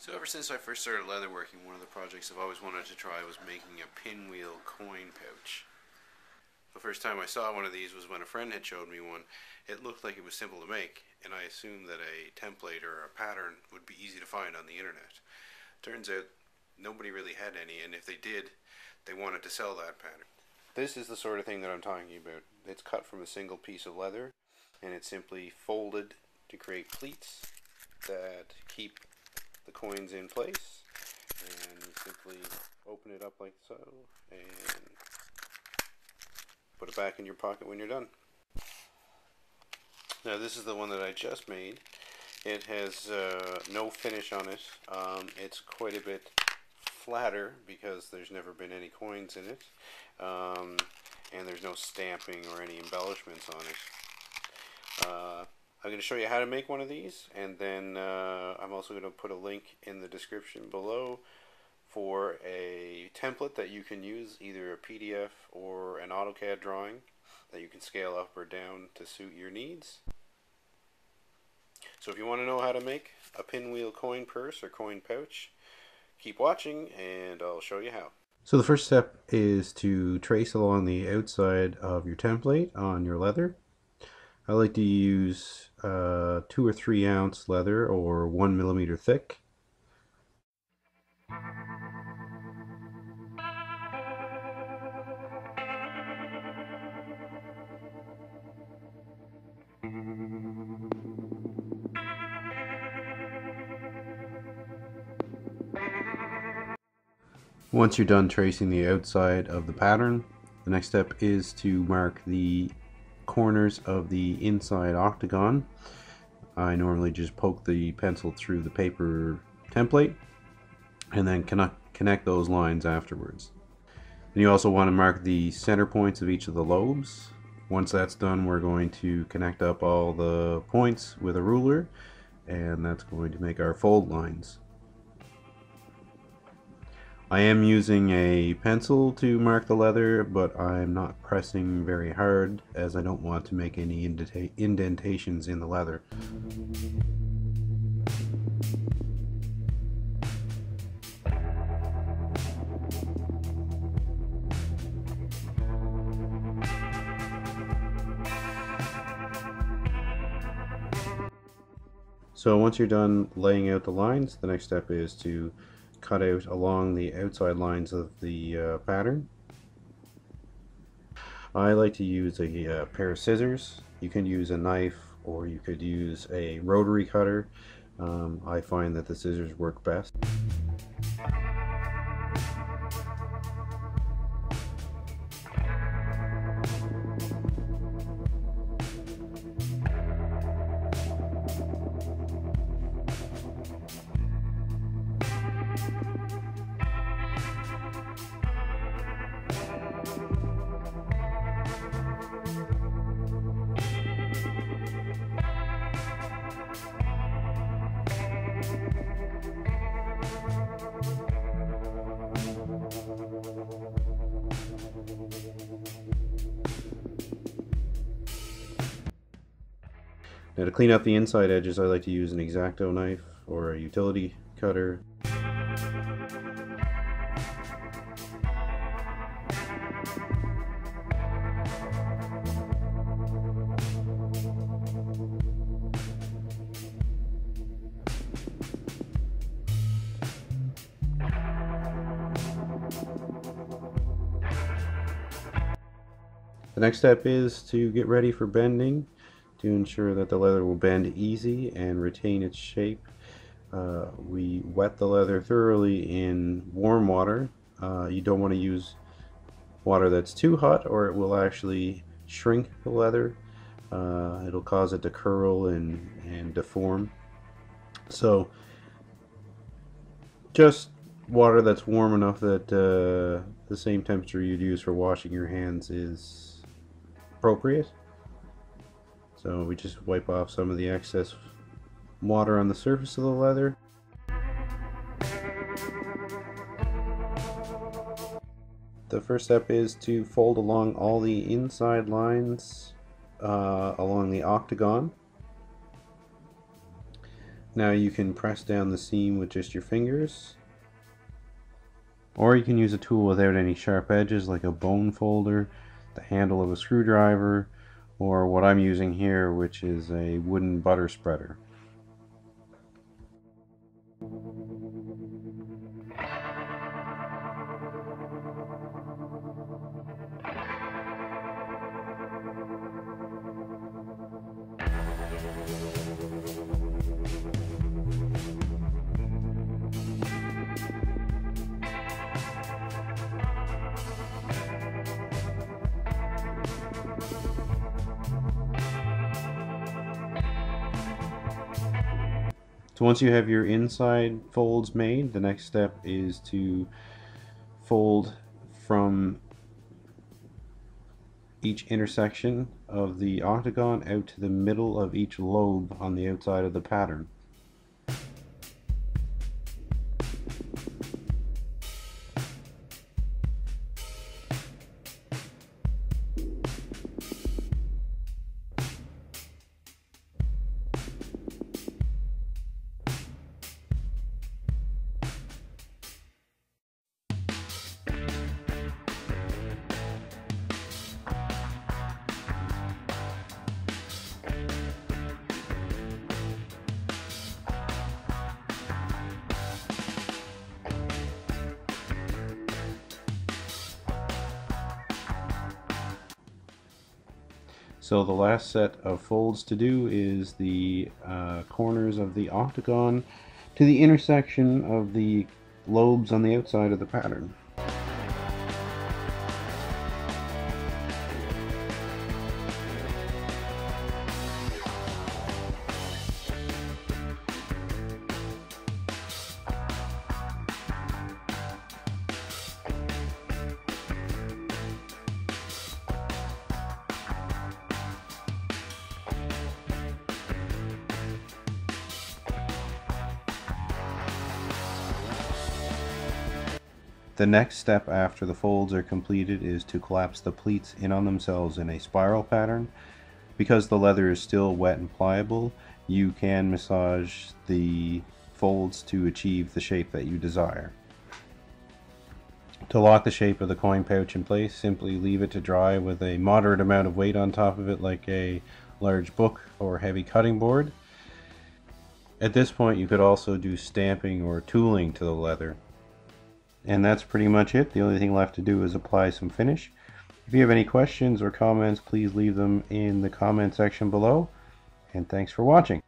So ever since I first started leatherworking, one of the projects I've always wanted to try was making a pinwheel coin pouch. The first time I saw one of these was when a friend had showed me one. It looked like it was simple to make, and I assumed that a template or a pattern would be easy to find on the internet. Turns out nobody really had any, and if they did, they wanted to sell that pattern. This is the sort of thing that I'm talking about. It's cut from a single piece of leather, and it's simply folded to create pleats that keep the coins in place, and you simply open it up like so and put it back in your pocket when you're done. Now this is the one that I just made. It has no finish on it. It's quite a bit flatter because there's never been any coins in it, and there's no stamping or any embellishments on it. I'm going to show you how to make one of these, and then I'm also going to put a link in the description below for a template that you can use, either a PDF or an AutoCAD drawing that you can scale up or down to suit your needs. So if you want to know how to make a pinwheel coin purse or coin pouch, keep watching and I'll show you how. So the first step is to trace along the outside of your template on your leather. I like to use 2 or 3 ounce leather, or 1 millimeter thick. Once you're done tracing the outside of the pattern, the next step is to mark the corners of the inside octagon. I normally just poke the pencil through the paper template and then connect those lines afterwards. And you also want to mark the center points of each of the lobes. Once that's done, we're going to connect up all the points with a ruler, and that's going to make our fold lines. I am using a pencil to mark the leather, but I'm not pressing very hard as I don't want to make any indentations in the leather. So once you're done laying out the lines, the next step is to cut out along the outside lines of the pattern. I like to use a pair of scissors. You can use a knife or you could use a rotary cutter. I find that the scissors work best. Now to clean up the inside edges, I like to use an X-Acto knife or a utility cutter. The next step is to get ready for bending, to ensure that the leather will bend easy and retain its shape. We wet the leather thoroughly in warm water. You don't want to use water that's too hot, or it will actually shrink the leather. It'll cause it to curl and deform. So just water that's warm enough that the same temperature you'd use for washing your hands is appropriate. So we just wipe off some of the excess water on the surface of the leather. The first step is to fold along all the inside lines along the octagon. Now you can press down the seam with just your fingers, or you can use a tool without any sharp edges like a bone folder, the handle of a screwdriver, or what I'm using here, which is a wooden butter spreader. So once you have your inside folds made, the next step is to fold from each intersection of the octagon out to the middle of each lobe on the outside of the pattern. So the last set of folds to do is the corners of the octagon to the intersection of the lobes on the outside of the pattern. The next step after the folds are completed is to collapse the pleats in on themselves in a spiral pattern. Because the leather is still wet and pliable, you can massage the folds to achieve the shape that you desire. To lock the shape of the coin pouch in place, simply leave it to dry with a moderate amount of weight on top of it, like a large book or heavy cutting board. At this point you could also do stamping or tooling to the leather. And that's pretty much it. The only thing left to do is apply some finish. If you have any questions or comments, please leave them in the comment section below. And thanks for watching.